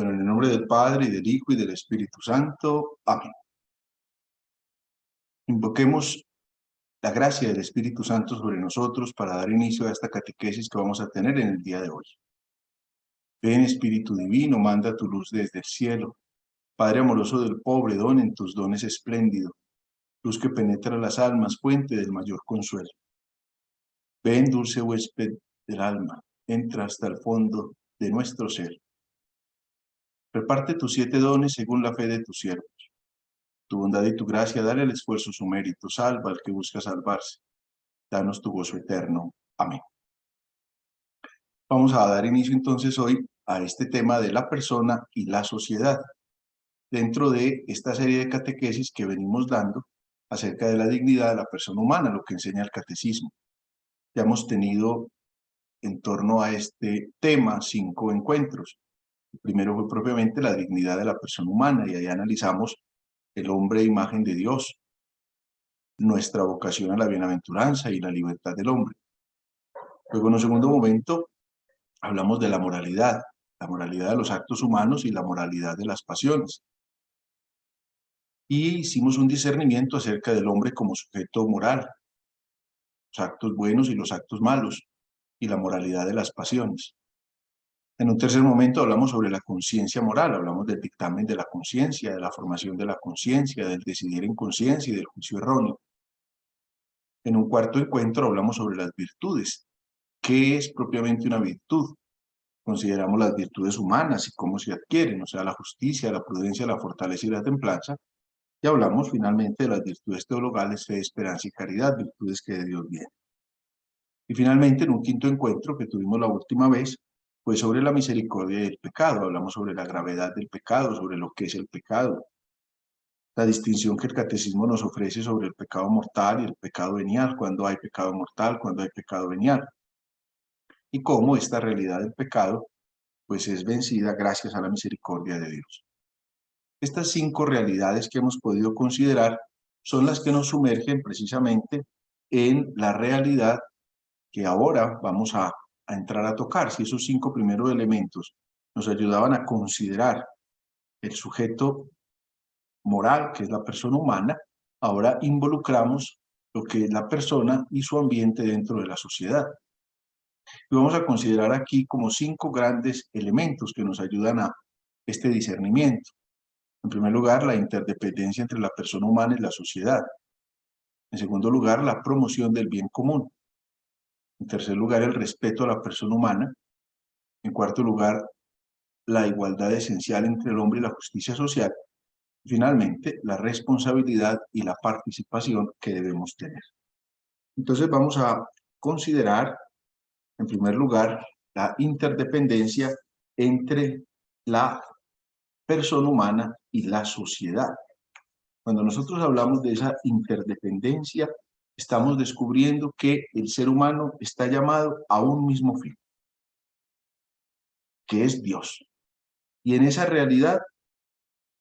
Bueno, en el nombre del Padre, y del Hijo, y del Espíritu Santo. Amén. Invoquemos la gracia del Espíritu Santo sobre nosotros para dar inicio a esta catequesis que vamos a tener en el día de hoy. Ven, Espíritu Divino, manda tu luz desde el cielo. Padre amoroso del pobre, don en tus dones espléndido. Luz que penetra las almas, fuente del mayor consuelo. Ven, dulce huésped del alma, entra hasta el fondo de nuestro ser. Reparte tus 7 dones según la fe de tus siervos. Tu bondad y tu gracia, dale al esfuerzo su mérito, salva al que busca salvarse. Danos tu gozo eterno. Amén. Vamos a dar inicio entonces hoy a este tema de la persona y la sociedad, dentro de esta serie de catequesis que venimos dando acerca de la dignidad de la persona humana, lo que enseña el catecismo. Ya hemos tenido en torno a este tema 5 encuentros. El primero fue propiamente la dignidad de la persona humana, y ahí analizamos el hombre imagen de Dios, nuestra vocación a la bienaventuranza y la libertad del hombre. Luego, en un segundo momento, hablamos de la moralidad de los actos humanos y la moralidad de las pasiones. Y hicimos un discernimiento acerca del hombre como sujeto moral, los actos buenos y los actos malos, y la moralidad de las pasiones. En un tercer momento hablamos sobre la conciencia moral, hablamos del dictamen de la conciencia, de la formación de la conciencia, del decidir en conciencia y del juicio erróneo. En un cuarto encuentro hablamos sobre las virtudes. ¿Qué es propiamente una virtud? Consideramos las virtudes humanas y cómo se adquieren, o sea, la justicia, la prudencia, la fortaleza y la templanza. Y hablamos finalmente de las virtudes teologales, fe, esperanza y caridad, virtudes que de Dios vienen. Y finalmente, en un quinto encuentro que tuvimos la última vez, fue sobre la misericordia y el pecado. Hablamos sobre la gravedad del pecado, sobre lo que es el pecado, la distinción que el catecismo nos ofrece sobre el pecado mortal y el pecado venial, cuando hay pecado mortal, cuando hay pecado venial, y cómo esta realidad del pecado pues es vencida gracias a la misericordia de Dios. Estas 5 realidades que hemos podido considerar son las que nos sumergen precisamente en la realidad que ahora vamos a entrar a tocar. Si esos 5 primeros elementos nos ayudaban a considerar el sujeto moral, que es la persona humana, ahora involucramos lo que es la persona y su ambiente dentro de la sociedad. Y vamos a considerar aquí como 5 grandes elementos que nos ayudan a este discernimiento. En primer lugar, la interdependencia entre la persona humana y la sociedad. En segundo lugar, la promoción del bien común. En tercer lugar, el respeto a la persona humana. En cuarto lugar, la igualdad esencial entre el hombre y la justicia social. Y finalmente, la responsabilidad y la participación que debemos tener. Entonces vamos a considerar, en primer lugar, la interdependencia entre la persona humana y la sociedad. Cuando nosotros hablamos de esa interdependencia, estamos descubriendo que el ser humano está llamado a un mismo fin, que es Dios. Y en esa realidad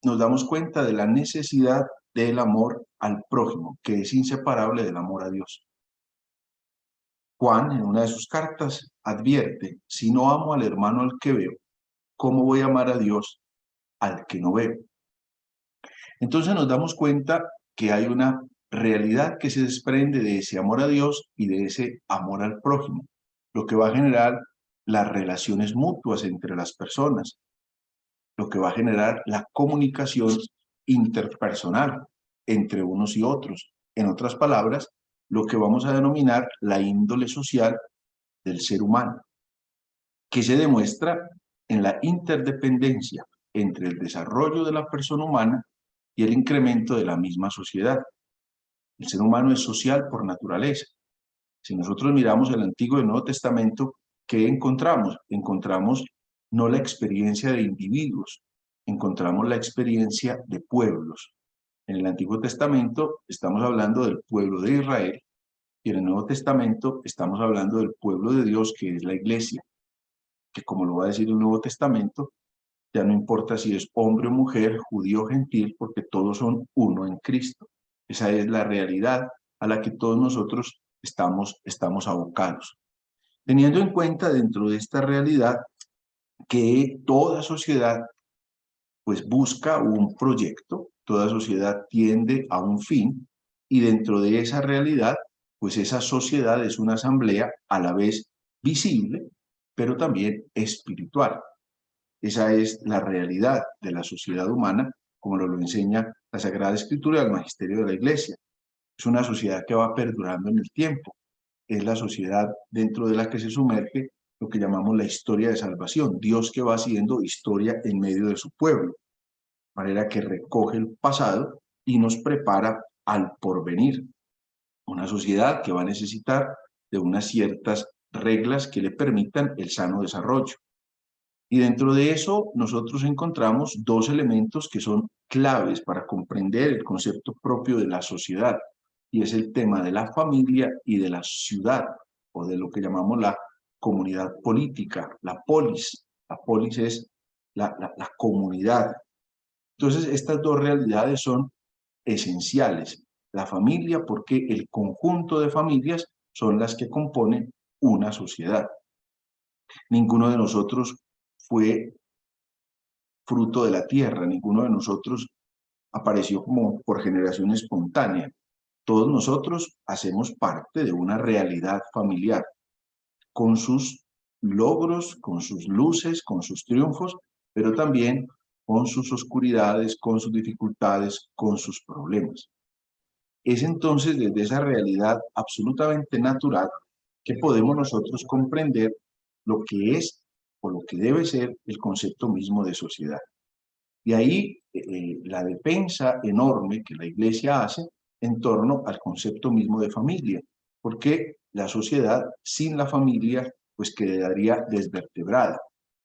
nos damos cuenta de la necesidad del amor al prójimo, que es inseparable del amor a Dios. Juan, en una de sus cartas, advierte: si no amo al hermano al que veo, ¿cómo voy a amar a Dios al que no veo? Entonces nos damos cuenta que hay una realidad que se desprende de ese amor a Dios y de ese amor al prójimo, lo que va a generar las relaciones mutuas entre las personas, lo que va a generar la comunicación interpersonal entre unos y otros. En otras palabras, lo que vamos a denominar la índole social del ser humano, que se demuestra en la interdependencia entre el desarrollo de la persona humana y el incremento de la misma sociedad. El ser humano es social por naturaleza. Si nosotros miramos el Antiguo y el Nuevo Testamento, ¿qué encontramos? Encontramos no la experiencia de individuos, encontramos la experiencia de pueblos. En el Antiguo Testamento estamos hablando del pueblo de Israel, y en el Nuevo Testamento estamos hablando del pueblo de Dios, que es la iglesia, que, como lo va a decir el Nuevo Testamento, ya no importa si es hombre o mujer, judío o gentil, porque todos son uno en Cristo. Esa es la realidad a la que todos nosotros estamos abocados. Teniendo en cuenta dentro de esta realidad que toda sociedad pues busca un proyecto, toda sociedad tiende a un fin, y dentro de esa realidad, pues esa sociedad es una asamblea a la vez visible, pero también espiritual. Esa es la realidad de la sociedad humana, como lo enseña la Sagrada Escritura y el magisterio de la Iglesia. Es una sociedad que va perdurando en el tiempo. Es la sociedad dentro de la que se sumerge lo que llamamos la historia de salvación. Dios que va haciendo historia en medio de su pueblo, de manera que recoge el pasado y nos prepara al porvenir. Una sociedad que va a necesitar de unas ciertas reglas que le permitan el sano desarrollo. Y dentro de eso nosotros encontramos dos elementos que son claves para comprender el concepto propio de la sociedad, y es el tema de la familia y de la ciudad, o de lo que llamamos la comunidad política, la polis. La polis es la comunidad. Entonces, estas dos realidades son esenciales. La familia, porque el conjunto de familias son las que componen una sociedad. Ninguno de nosotros fue fruto de la tierra, ninguno de nosotros apareció como por generación espontánea. Todos nosotros hacemos parte de una realidad familiar, con sus logros, con sus luces, con sus triunfos, pero también con sus oscuridades, con sus dificultades, con sus problemas. Es entonces desde esa realidad absolutamente natural que podemos nosotros comprender lo que es o lo que debe ser el concepto mismo de sociedad. Y ahí la defensa enorme que la Iglesia hace en torno al concepto mismo de familia, porque la sociedad sin la familia pues quedaría desvertebrada.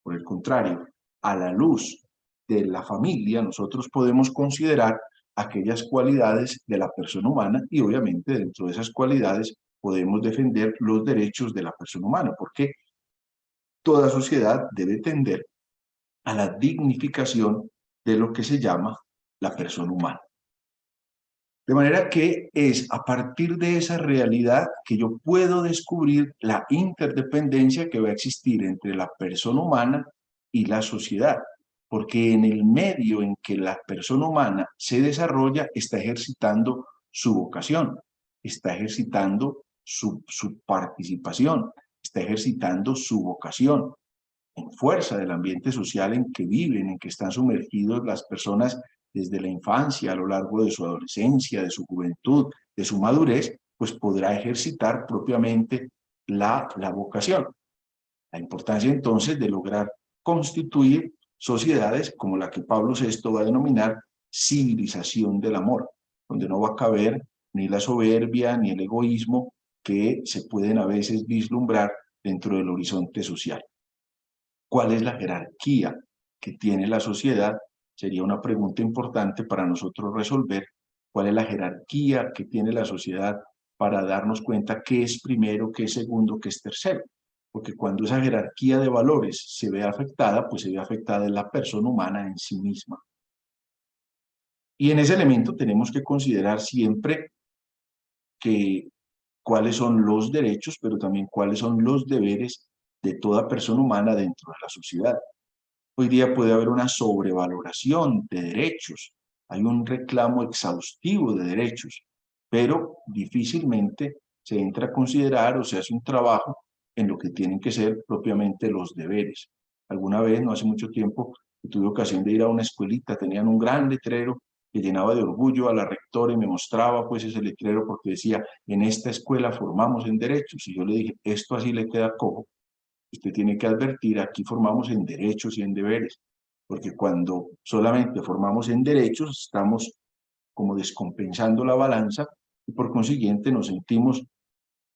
Por el contrario, a la luz de la familia nosotros podemos considerar aquellas cualidades de la persona humana, y obviamente dentro de esas cualidades podemos defender los derechos de la persona humana, porque toda sociedad debe tender a la dignificación de lo que se llama la persona humana. De manera que es a partir de esa realidad que yo puedo descubrir la interdependencia que va a existir entre la persona humana y la sociedad, porque en el medio en que la persona humana se desarrolla está ejercitando su vocación, está ejercitando su participación, está ejercitando su vocación, en fuerza del ambiente social en que viven, en que están sumergidos las personas desde la infancia, a lo largo de su adolescencia, de su juventud, de su madurez, pues podrá ejercitar propiamente la vocación. La importancia entonces de lograr constituir sociedades como la que Pablo VI va a denominar civilización del amor, donde no va a caber ni la soberbia ni el egoísmo que se pueden a veces vislumbrar dentro del horizonte social. ¿Cuál es la jerarquía que tiene la sociedad? Sería una pregunta importante para nosotros resolver. ¿Cuál es la jerarquía que tiene la sociedad para darnos cuenta qué es primero, qué es segundo, qué es tercero? Porque cuando esa jerarquía de valores se ve afectada, pues se ve afectada en la persona humana en sí misma. Y en ese elemento tenemos que considerar siempre que cuáles son los derechos, pero también cuáles son los deberes de toda persona humana dentro de la sociedad. Hoy día puede haber una sobrevaloración de derechos, hay un reclamo exhaustivo de derechos, pero difícilmente se entra a considerar o se hace un trabajo en lo que tienen que ser propiamente los deberes. Alguna vez, no hace mucho tiempo, tuve ocasión de ir a una escuelita, tenían un gran letrero que llenaba de orgullo a la rectora y me mostraba pues ese letrero porque decía, en esta escuela formamos en derechos, y yo le dije, esto así le queda cojo. Usted tiene que advertir, aquí formamos en derechos y en deberes, porque cuando solamente formamos en derechos, estamos como descompensando la balanza y por consiguiente nos sentimos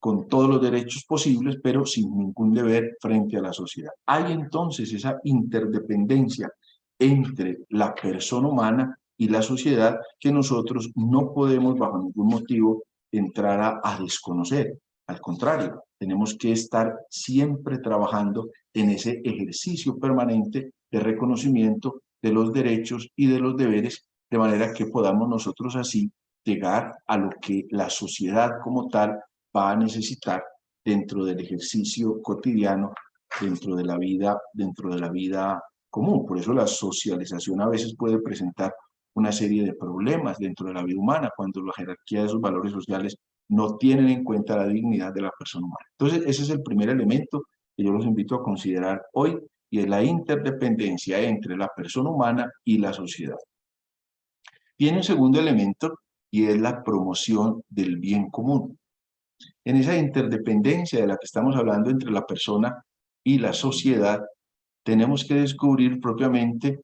con todos los derechos posibles, pero sin ningún deber frente a la sociedad. Hay entonces esa interdependencia entre la persona humana y la sociedad que nosotros no podemos bajo ningún motivo entrar a desconocer. Al contrario, tenemos que estar siempre trabajando en ese ejercicio permanente de reconocimiento de los derechos y de los deberes, de manera que podamos nosotros así llegar a lo que la sociedad como tal va a necesitar dentro del ejercicio cotidiano, dentro de la vida común. Por eso la socialización a veces puede presentar una serie de problemas dentro de la vida humana, cuando la jerarquía de esos valores sociales no tienen en cuenta la dignidad de la persona humana. Entonces, ese es el primer elemento que yo los invito a considerar hoy, y es la interdependencia entre la persona humana y la sociedad. Tiene un segundo elemento, y es la promoción del bien común. En esa interdependencia de la que estamos hablando entre la persona y la sociedad, tenemos que descubrir propiamente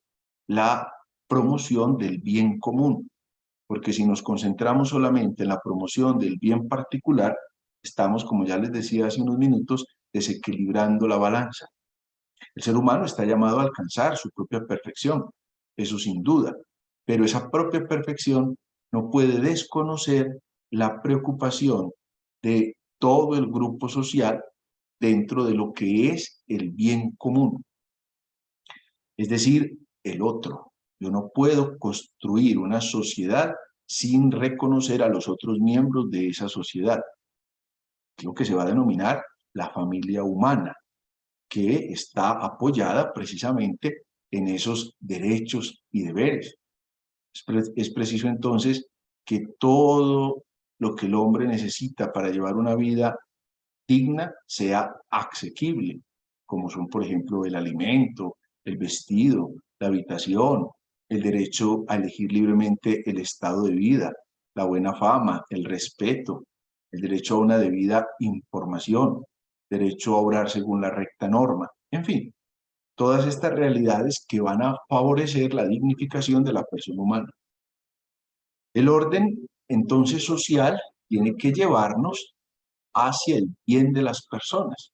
la promoción del bien común, porque si nos concentramos solamente en la promoción del bien particular, estamos, como ya les decía hace unos minutos, desequilibrando la balanza. El ser humano está llamado a alcanzar su propia perfección, eso sin duda, pero esa propia perfección no puede desconocer la preocupación de todo el grupo social dentro de lo que es el bien común, es decir, el otro. Yo no puedo construir una sociedad sin reconocer a los otros miembros de esa sociedad, lo que se va a denominar la familia humana, que está apoyada precisamente en esos derechos y deberes. Es preciso entonces que todo lo que el hombre necesita para llevar una vida digna sea asequible, como son, por ejemplo, el alimento, el vestido, la habitación, el derecho a elegir libremente el estado de vida, la buena fama, el respeto, el derecho a una debida información, derecho a obrar según la recta norma, en fin, todas estas realidades que van a favorecer la dignificación de la persona humana. El orden, entonces, social tiene que llevarnos hacia el bien de las personas.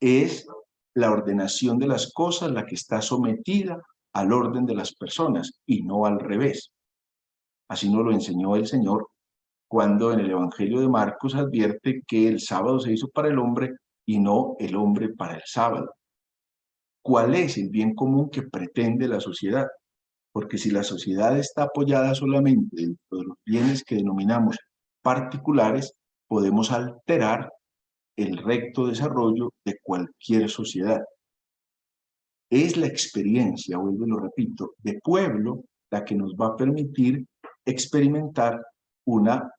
Es la ordenación de las cosas la que está sometida al orden de las personas y no al revés. Así nos lo enseñó el Señor cuando en el Evangelio de Marcos advierte que el sábado se hizo para el hombre y no el hombre para el sábado. ¿Cuál es el bien común que pretende la sociedad? Porque si la sociedad está apoyada solamente dentro de los bienes que denominamos particulares, podemos alterar el recto desarrollo de cualquier sociedad. Es la experiencia, vuelvo y lo repito, de pueblo la que nos va a permitir experimentar una,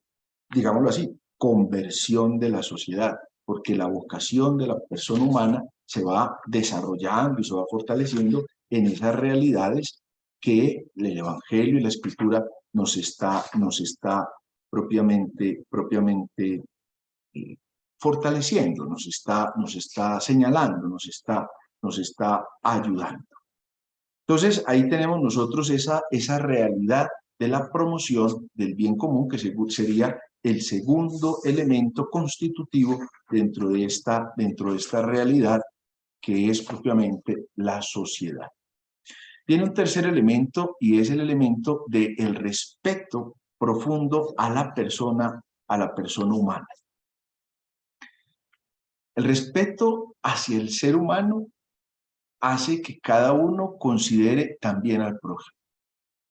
digámoslo así, conversión de la sociedad, porque la vocación de la persona humana se va desarrollando y se va fortaleciendo en esas realidades que el Evangelio y la Escritura nos está propiamente fortaleciendo, nos está señalando, nos está ayudando. Entonces, ahí tenemos nosotros esa realidad de la promoción del bien común, que sería el segundo elemento constitutivo dentro de esta realidad que es propiamente la sociedad. Tiene un tercer elemento, y es el elemento del respeto profundo a la persona humana. El respeto hacia el ser humano hace que cada uno considere también al prójimo,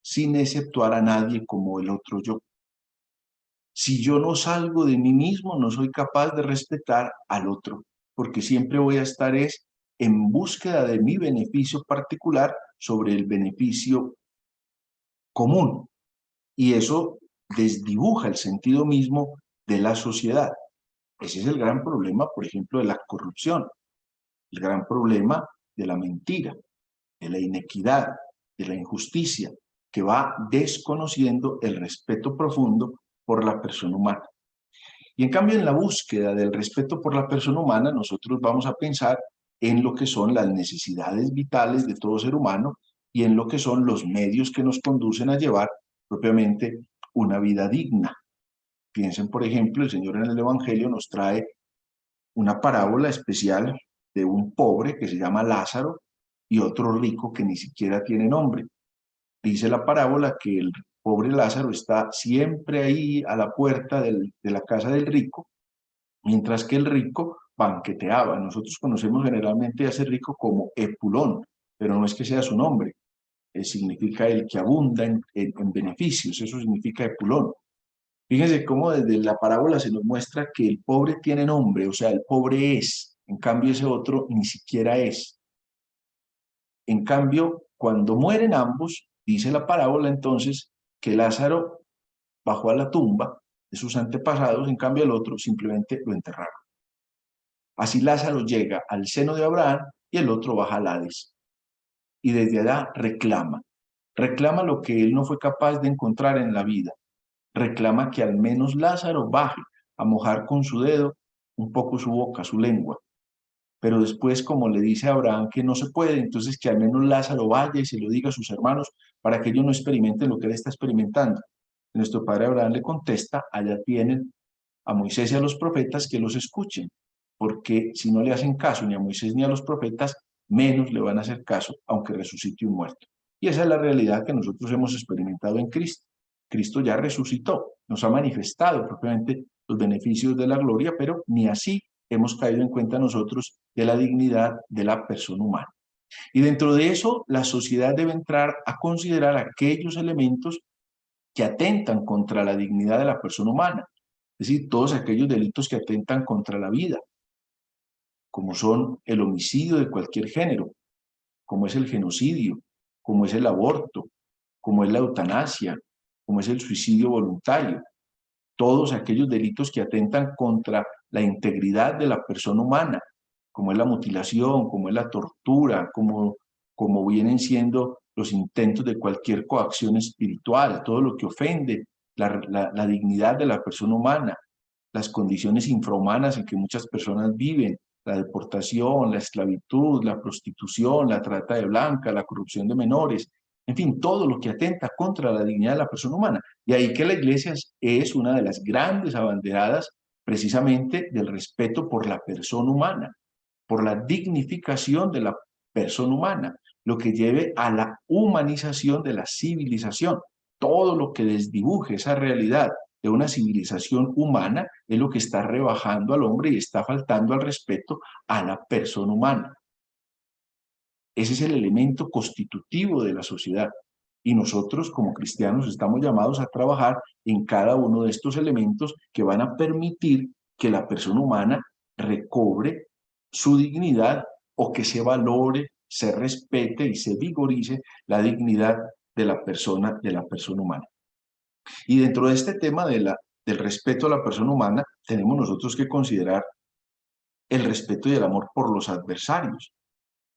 sin exceptuar a nadie como el otro yo. Si yo no salgo de mí mismo, no soy capaz de respetar al otro, porque siempre voy a estar en búsqueda de mi beneficio particular sobre el beneficio común. Y eso desdibuja el sentido mismo de la sociedad. Ese es el gran problema, por ejemplo, de la corrupción, el gran problema de la mentira, de la inequidad, de la injusticia, que va desconociendo el respeto profundo por la persona humana. Y en cambio, en la búsqueda del respeto por la persona humana, nosotros vamos a pensar en lo que son las necesidades vitales de todo ser humano y en lo que son los medios que nos conducen a llevar propiamente una vida digna. Piensen, por ejemplo, el Señor en el Evangelio nos trae una parábola especial de un pobre que se llama Lázaro y otro rico que ni siquiera tiene nombre. Dice la parábola que el pobre Lázaro está siempre ahí a la puerta de la casa del rico, mientras que el rico banqueteaba. Nosotros conocemos generalmente a ese rico como Epulón, pero no es que sea su nombre, significa el que abunda en beneficios, eso significa Epulón. Fíjense cómo desde la parábola se nos muestra que el pobre tiene nombre, o sea, el pobre es, en cambio ese otro ni siquiera es. En cambio, cuando mueren ambos, dice la parábola entonces que Lázaro bajó a la tumba de sus antepasados, en cambio el otro simplemente lo enterraron. Así Lázaro llega al seno de Abraham y el otro baja al Hades. Y desde allá reclama lo que él no fue capaz de encontrar en la vida. Reclama que al menos Lázaro baje a mojar con su dedo un poco su boca, su lengua. Pero después, como le dice a Abraham que no se puede, entonces que al menos Lázaro vaya y se lo diga a sus hermanos para que ellos no experimenten lo que él está experimentando. Nuestro padre Abraham le contesta, allá tienen a Moisés y a los profetas que los escuchen, porque si no le hacen caso ni a Moisés ni a los profetas, menos le van a hacer caso, aunque resucite un muerto. Y esa es la realidad que nosotros hemos experimentado en Cristo. Cristo ya resucitó, nos ha manifestado propiamente los beneficios de la gloria, pero ni así hemos caído en cuenta nosotros de la dignidad de la persona humana. Y dentro de eso, la sociedad debe entrar a considerar aquellos elementos que atentan contra la dignidad de la persona humana, es decir, todos aquellos delitos que atentan contra la vida, como son el homicidio de cualquier género, como es el genocidio, como es el aborto, como es la eutanasia, como es el suicidio voluntario, todos aquellos delitos que atentan contra la integridad de la persona humana, como es la mutilación, como es la tortura, como vienen siendo los intentos de cualquier coacción espiritual, todo lo que ofende la dignidad de la persona humana, las condiciones infrahumanas en que muchas personas viven, la deportación, la esclavitud, la prostitución, la trata de blancas, la corrupción de menores, en fin, todo lo que atenta contra la dignidad de la persona humana. De ahí que la Iglesia es una de las grandes abanderadas precisamente del respeto por la persona humana, por la dignificación de la persona humana, lo que lleve a la humanización de la civilización. Todo lo que desdibuje esa realidad de una civilización humana es lo que está rebajando al hombre y está faltando al respeto a la persona humana. Ese es el elemento constitutivo de la sociedad. Y nosotros como cristianos estamos llamados a trabajar en cada uno de estos elementos que van a permitir que la persona humana recobre su dignidad o que se valore, se respete y se vigorice la dignidad de la persona humana. Y dentro de este tema del respeto a la persona humana, tenemos nosotros que considerar el respeto y el amor por los adversarios,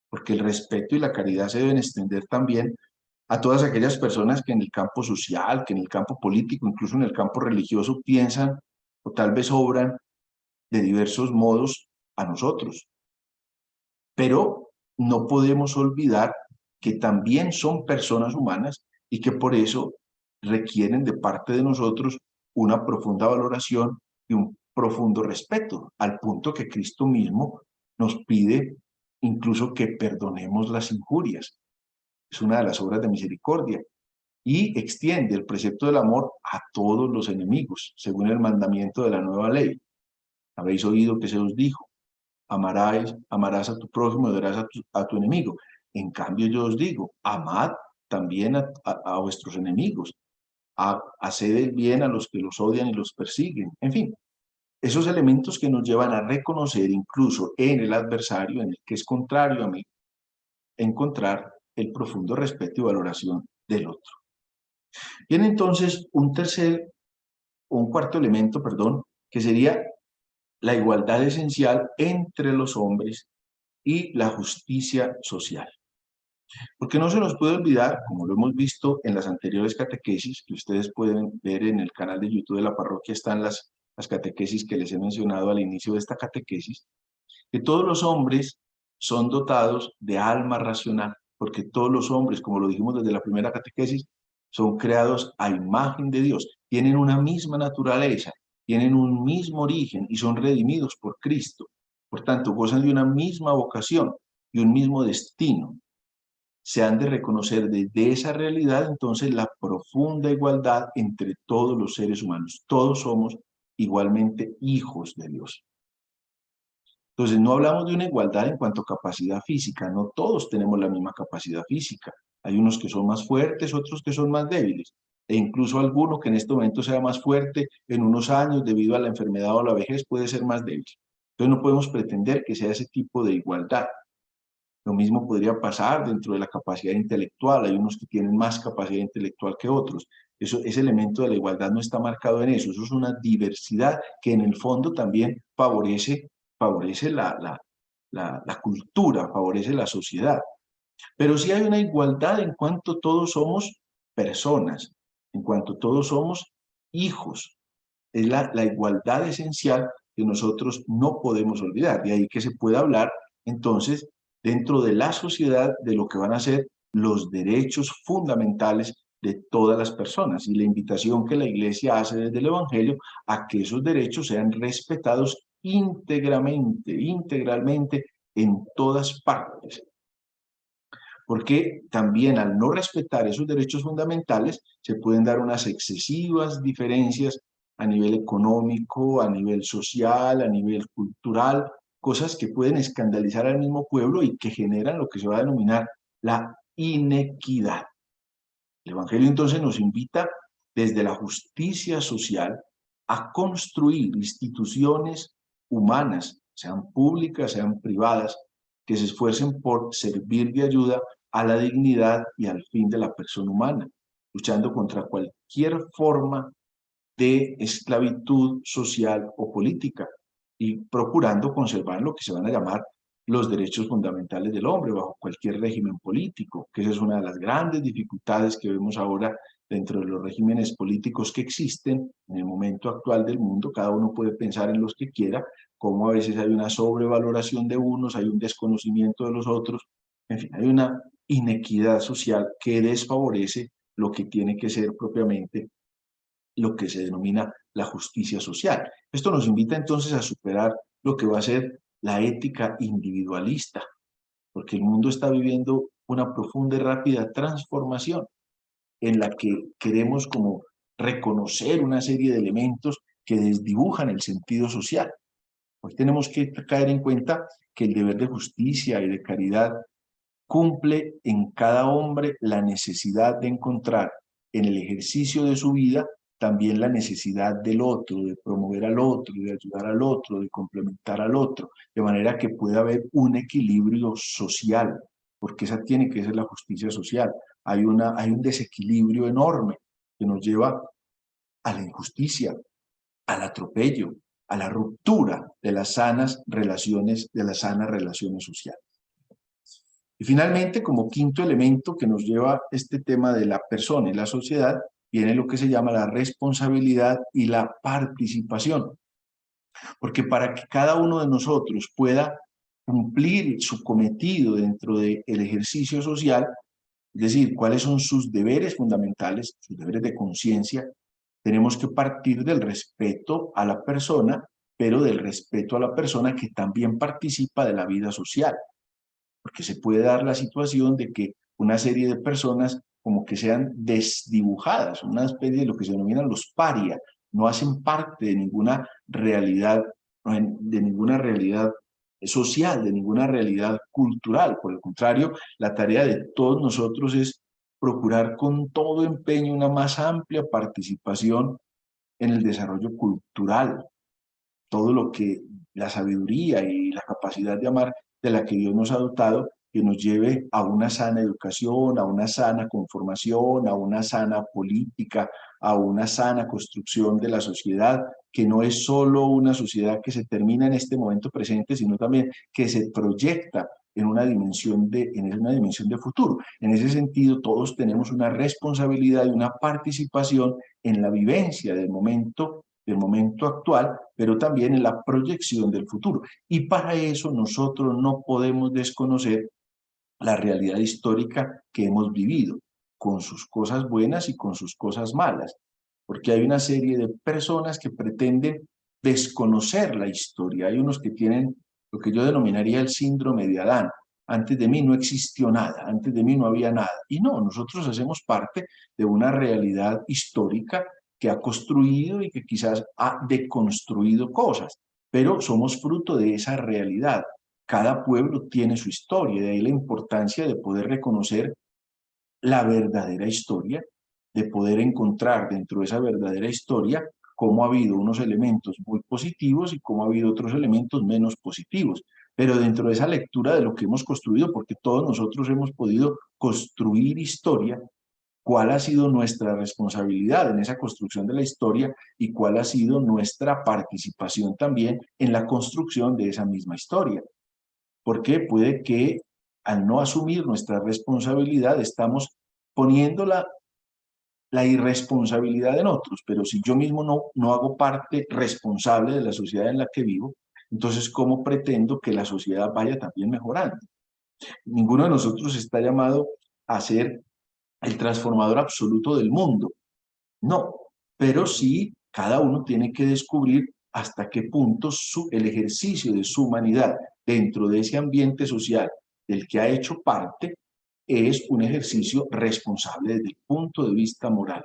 porque el respeto y la caridad se deben extender también a todas aquellas personas que en el campo social, que en el campo político, incluso en el campo religioso, piensan o tal vez obran de diversos modos a nosotros. Pero no podemos olvidar que también son personas humanas y que por eso requieren de parte de nosotros una profunda valoración y un profundo respeto, al punto que Cristo mismo nos pide incluso que perdonemos las injurias. Es una de las obras de misericordia y extiende el precepto del amor a todos los enemigos, según el mandamiento de la nueva ley. Habéis oído que se os dijo, amarás a tu prójimo y odiarás a tu enemigo. En cambio yo os digo, amad también a vuestros enemigos, haced el bien a los que los odian y los persiguen. En fin, esos elementos que nos llevan a reconocer incluso en el adversario, en el que es contrario a mí, encontrar el profundo respeto y valoración del otro. Viene entonces un cuarto elemento, perdón, que sería la igualdad esencial entre los hombres y la justicia social. Porque no se nos puede olvidar, como lo hemos visto en las anteriores catequesis, que ustedes pueden ver en el canal de YouTube de la parroquia, están las catequesis que les he mencionado al inicio de esta catequesis, que todos los hombres son dotados de alma racional, porque todos los hombres, como lo dijimos desde la primera catequesis, son creados a imagen de Dios, tienen una misma naturaleza, tienen un mismo origen y son redimidos por Cristo. Por tanto, gozan de una misma vocación y un mismo destino. Se han de reconocer desde esa realidad entonces la profunda igualdad entre todos los seres humanos. Todos somos igualmente hijos de Dios. Entonces no hablamos de una igualdad en cuanto a capacidad física, no todos tenemos la misma capacidad física. Hay unos que son más fuertes, otros que son más débiles, e incluso alguno que en este momento sea más fuerte, en unos años debido a la enfermedad o la vejez puede ser más débil. Entonces no podemos pretender que sea ese tipo de igualdad. Lo mismo podría pasar dentro de la capacidad intelectual. Hay unos que tienen más capacidad intelectual que otros. Ese elemento de la igualdad no está marcado en eso. Eso es una diversidad que en el fondo también favorece la cultura, favorece la sociedad. Pero sí hay una igualdad en cuanto todos somos personas, en cuanto todos somos hijos. Es la igualdad esencial que nosotros no podemos olvidar. De ahí que se pueda hablar entonces dentro de la sociedad de lo que van a ser los derechos fundamentales de todas las personas y la invitación que la Iglesia hace desde el Evangelio a que esos derechos sean respetados integralmente en todas partes. Porque también al no respetar esos derechos fundamentales se pueden dar unas excesivas diferencias a nivel económico, a nivel social, a nivel cultural, cosas que pueden escandalizar al mismo pueblo y que generan lo que se va a denominar la inequidad. El Evangelio entonces nos invita desde la justicia social a construir instituciones humanas, sean públicas, sean privadas, que se esfuercen por servir de ayuda a la dignidad y al fin de la persona humana, luchando contra cualquier forma de esclavitud social o política y procurando conservar lo que se van a llamar los derechos fundamentales del hombre bajo cualquier régimen político, que esa es una de las grandes dificultades que vemos ahora dentro de los regímenes políticos que existen en el momento actual del mundo. Cada uno puede pensar en los que quiera, como a veces hay una sobrevaloración de unos, hay un desconocimiento de los otros, en fin, hay una inequidad social que desfavorece lo que tiene que ser propiamente lo que se denomina la justicia social. Esto nos invita entonces a superar lo que va a ser la ética individualista, porque el mundo está viviendo una profunda y rápida transformación en la que queremos como reconocer una serie de elementos que desdibujan el sentido social. Hoy tenemos que caer en cuenta que el deber de justicia y de caridad cumple en cada hombre la necesidad de encontrar en el ejercicio de su vida también la necesidad del otro, de promover al otro, de ayudar al otro, de complementar al otro, de manera que pueda haber un equilibrio social, porque esa tiene que ser la justicia social. Hay un desequilibrio enorme que nos lleva a la injusticia, al atropello, a la ruptura de las sanas relaciones sociales. Y finalmente, como quinto elemento que nos lleva a este tema de la persona y la sociedad, viene lo que se llama la responsabilidad y la participación. Porque para que cada uno de nosotros pueda cumplir su cometido dentro del ejercicio social, es decir, cuáles son sus deberes fundamentales, sus deberes de conciencia, tenemos que partir del respeto a la persona, pero del respeto a la persona que también participa de la vida social, porque se puede dar la situación de que una serie de personas como que sean desdibujadas, una especie de lo que se denominan los paria, no hacen parte de ninguna realidad, de ninguna realidad social, de ninguna realidad cultural. Por el contrario, la tarea de todos nosotros es procurar con todo empeño una más amplia participación en el desarrollo cultural, todo lo que la sabiduría y la capacidad de amar de la que Dios nos ha dotado, que nos lleve a una sana educación, a una sana conformación, a una sana política, a una sana construcción de la sociedad, que no es solo una sociedad que se termina en este momento presente, sino también que se proyecta en una dimensión de futuro. En ese sentido, todos tenemos una responsabilidad y una participación en la vivencia del momento actual, pero también en la proyección del futuro. Y para eso nosotros no podemos desconocer la realidad histórica que hemos vivido, con sus cosas buenas y con sus cosas malas, porque hay una serie de personas que pretenden desconocer la historia. Hay unos que tienen lo que yo denominaría el síndrome de Adán. Antes de mí no existió nada, antes de mí no había nada. Y no, nosotros hacemos parte de una realidad histórica que ha construido y que quizás ha deconstruido cosas, pero somos fruto de esa realidad. Cada pueblo tiene su historia, de ahí la importancia de poder reconocer la verdadera historia, de poder encontrar dentro de esa verdadera historia cómo ha habido unos elementos muy positivos y cómo ha habido otros elementos menos positivos. pero dentro de esa lectura de lo que hemos construido, porque todos nosotros hemos podido construir historia, cuál ha sido nuestra responsabilidad en esa construcción de la historia y cuál ha sido nuestra participación también en la construcción de esa misma historia. Porque puede que al no asumir nuestra responsabilidad estamos poniendo la irresponsabilidad en otros, pero si yo mismo no hago parte responsable de la sociedad en la que vivo, entonces ¿cómo pretendo que la sociedad vaya también mejorando? Ninguno de nosotros está llamado a ser el transformador absoluto del mundo, no, pero sí cada uno tiene que descubrir hasta qué punto el ejercicio de su humanidad dentro de ese ambiente social del que ha hecho parte es un ejercicio responsable desde el punto de vista moral.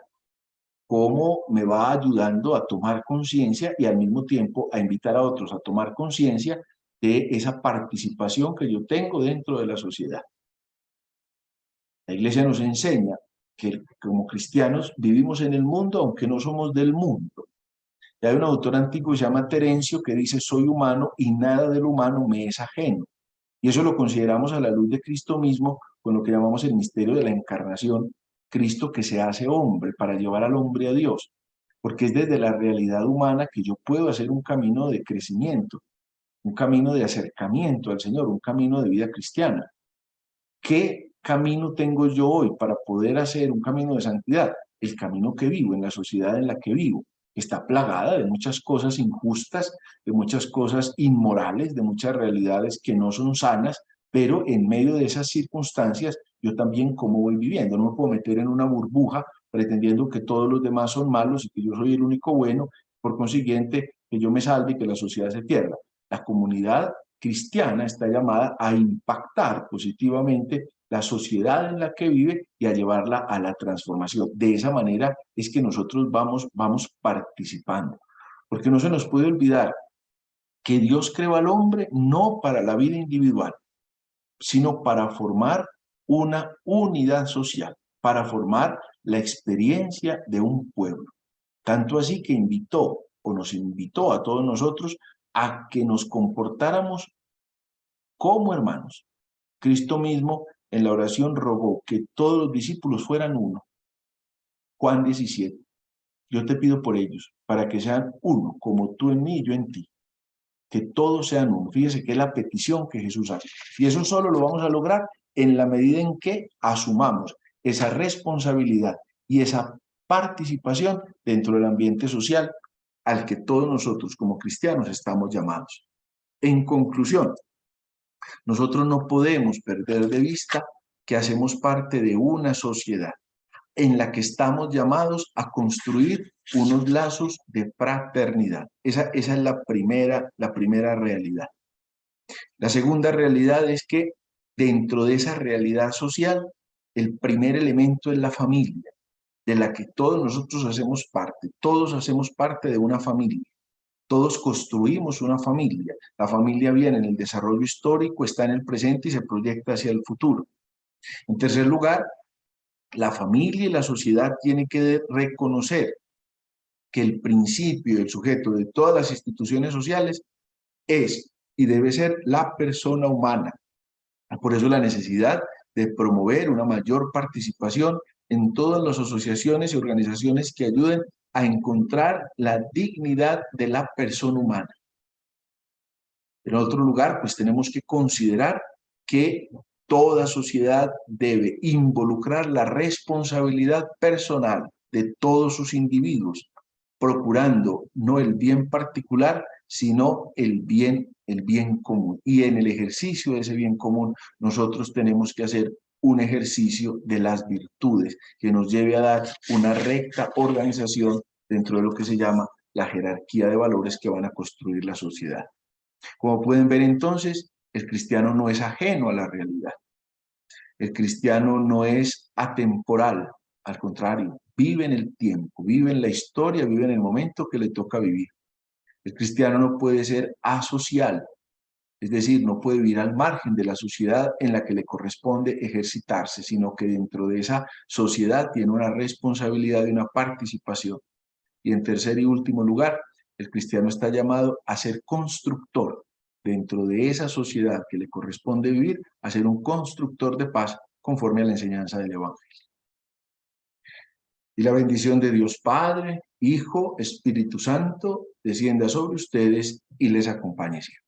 Cómo me va ayudando a tomar conciencia y al mismo tiempo a invitar a otros a tomar conciencia de esa participación que yo tengo dentro de la sociedad. La Iglesia nos enseña que como cristianos vivimos en el mundo aunque no somos del mundo. Y hay un autor antiguo que se llama Terencio que dice: soy humano y nada del humano me es ajeno. Y eso lo consideramos a la luz de Cristo mismo, con lo que llamamos el misterio de la encarnación, Cristo que se hace hombre para llevar al hombre a Dios, porque es desde la realidad humana que yo puedo hacer un camino de crecimiento, un camino de acercamiento al Señor, un camino de vida cristiana. ¿Qué camino tengo yo hoy para poder hacer un camino de santidad? El camino que vivo, en la sociedad en la que vivo. Está plagada de muchas cosas injustas, de muchas cosas inmorales, de muchas realidades que no son sanas, pero en medio de esas circunstancias, yo también cómo voy viviendo. No me puedo meter en una burbuja pretendiendo que todos los demás son malos y que yo soy el único bueno, por consiguiente, que yo me salve y que la sociedad se pierda. La comunidad cristiana está llamada a impactar positivamente la sociedad en la que vive y a llevarla a la transformación. De esa manera es que nosotros vamos participando. Porque no se nos puede olvidar que Dios creó al hombre no para la vida individual, sino para formar una unidad social, para formar la experiencia de un pueblo. Tanto así que invitó o nos invitó a todos nosotros a que nos comportáramos como hermanos. Cristo mismo en la oración rogó que todos los discípulos fueran uno. Juan 17. Yo te pido por ellos, para que sean uno, como tú en mí y yo en ti. Que todos sean uno. Fíjese que es la petición que Jesús hace. Y eso solo lo vamos a lograr en la medida en que asumamos esa responsabilidad y esa participación dentro del ambiente social al que todos nosotros como cristianos estamos llamados. En conclusión, nosotros no podemos perder de vista que hacemos parte de una sociedad en la que estamos llamados a construir unos lazos de fraternidad. Esa es la primera realidad. La segunda realidad es que dentro de esa realidad social, el primer elemento es la familia, de la que todos nosotros hacemos parte. Todos hacemos parte de una familia. Todos construimos una familia. La familia viene en el desarrollo histórico, está en el presente y se proyecta hacia el futuro. En tercer lugar, la familia y la sociedad tienen que reconocer que el principio, el sujeto de todas las instituciones sociales es y debe ser la persona humana. Por eso la necesidad de promover una mayor participación en todas las asociaciones y organizaciones que ayuden a encontrar la dignidad de la persona humana. En otro lugar, pues tenemos que considerar que toda sociedad debe involucrar la responsabilidad personal de todos sus individuos, procurando no el bien particular, sino el bien común. Y en el ejercicio de ese bien común, nosotros tenemos que hacer un ejercicio de las virtudes que nos lleve a dar una recta organización dentro de lo que se llama la jerarquía de valores que van a construir la sociedad. Como pueden ver entonces, el cristiano no es ajeno a la realidad. El cristiano no es atemporal, al contrario, vive en el tiempo, vive en la historia, vive en el momento que le toca vivir. El cristiano no puede ser asocial, es decir, no puede vivir al margen de la sociedad en la que le corresponde ejercitarse, sino que dentro de esa sociedad tiene una responsabilidad y una participación. Y en tercer y último lugar, el cristiano está llamado a ser constructor dentro de esa sociedad que le corresponde vivir, a ser un constructor de paz conforme a la enseñanza del Evangelio. Y la bendición de Dios Padre, Hijo, Espíritu Santo, descienda sobre ustedes y les acompañe siempre.